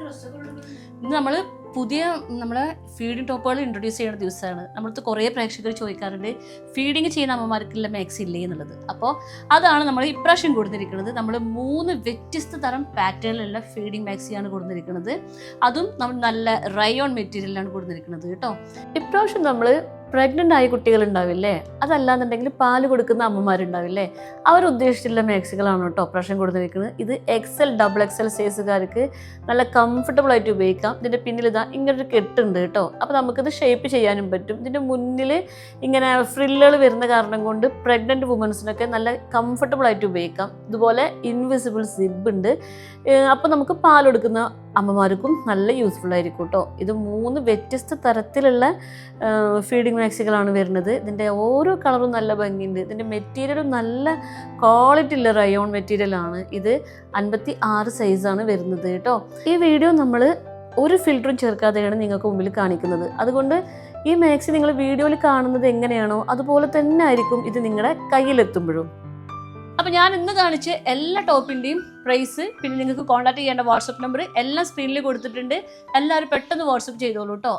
ഇന്ന് നമ്മൾ പുതിയ നമ്മളെ ഫീഡിങ് ടോപ്പുകൾ ഇൻട്രൊഡ്യൂസ് ചെയ്യുന്ന ദിവസമാണ്. നമ്മളടുത്ത് കുറേ പ്രേക്ഷകർ ചോദിക്കാറുണ്ട് ഫീഡിങ് ചെയ്യുന്ന അമ്മമാർക്കുള്ള മാക്സി ഇല്ലേ എന്നുള്ളത്. അപ്പോൾ അതാണ് നമ്മൾ ഇപ്രാവശ്യം കൊടുത്തിരിക്കുന്നത്. നമ്മൾ 3 വ്യത്യസ്ത തരം പാറ്റേണിലുള്ള ഫീഡിങ് മാക്സിയാണ് കൊടുത്തിരിക്കുന്നത്. അതും നമ്മൾ നല്ല റയോൺ മെറ്റീരിയലാണ് കൊടുത്തിരിക്കുന്നത് കേട്ടോ. ഇപ്രാവശ്യം നമ്മൾ പ്രഗ്നൻ്റ് ആയ കുട്ടികളുണ്ടാവില്ലേ, അതല്ലാന്നുണ്ടെങ്കിൽ പാല് കൊടുക്കുന്ന അമ്മമാരുണ്ടാവില്ലേ, അവരുദ്ദേശിച്ചുള്ള മാക്സികളാണ് കേട്ടോ ഓപ്പറേഷൻ കൊടുത്തിരിക്കുന്നത്. ഇത് XL XXL സൈസുകാർക്ക് നല്ല കംഫർട്ടബിൾ ആയിട്ട് ഉപയോഗിക്കാം. ഇതിൻ്റെ പിന്നിൽ ഇതാ ഇങ്ങനൊരു കെട്ടുണ്ട് കേട്ടോ. അപ്പോൾ നമുക്കിത് ഷേപ്പ് ചെയ്യാനും പറ്റും. ഇതിൻ്റെ മുന്നിൽ ഇങ്ങനെ ഫ്രില്ലുകൾ വരുന്ന കാരണം കൊണ്ട് പ്രഗ്നൻറ്റ് വുമൻസിനൊക്കെ നല്ല കംഫർട്ടബിൾ ആയിട്ട് ഉപയോഗിക്കാം. ഇതുപോലെ ഇൻവിസിബിൾ സിബ് ഉണ്ട്. അപ്പോൾ നമുക്ക് പാൽ കൊടുക്കുന്ന അമ്മമാർക്കും നല്ല യൂസ്ഫുൾ ആയിരിക്കും കേട്ടോ. ഇത് 3 വ്യത്യസ്ത തരത്തിലുള്ള ഫീഡിങ് മാക്സികളാണ് വരുന്നത്. ഇതിൻ്റെ ഓരോ കളറും നല്ല ഭംഗിയുണ്ട്. ഇതിൻ്റെ മെറ്റീരിയലും നല്ല ക്വാളിറ്റി ഉള്ള റയോൺ മെറ്റീരിയലാണ്. ഇത് 56 സൈസാണ് വരുന്നത് കേട്ടോ. ഈ വീഡിയോ നമ്മൾ ഒരു ഫിൽറ്ററും ചേർക്കാതെയാണ് നിങ്ങൾക്ക് മുമ്പിൽ കാണിക്കുന്നത്. അതുകൊണ്ട് ഈ മാക്സി നിങ്ങൾ വീഡിയോയിൽ കാണുന്നത് എങ്ങനെയാണോ അതുപോലെ തന്നെ ആയിരിക്കും ഇത് നിങ്ങളുടെ കയ്യിലെത്തുമ്പോഴും. അപ്പോൾ ഞാൻ ഇന്ന് കാണിച്ച എല്ലാ ടോപ്പിൻ്റെയും പ്രൈസ്, പിന്നെ നിങ്ങൾക്ക് കോൺടാക്ട് ചെയ്യേണ്ട വാട്സപ്പ് നമ്പർ എല്ലാം സ്ക്രീനിൽ കൊടുത്തിട്ടുണ്ട്. എല്ലാവരും പെട്ടെന്ന് വാട്സപ്പ് ചെയ്തോളൂ കേട്ടോ.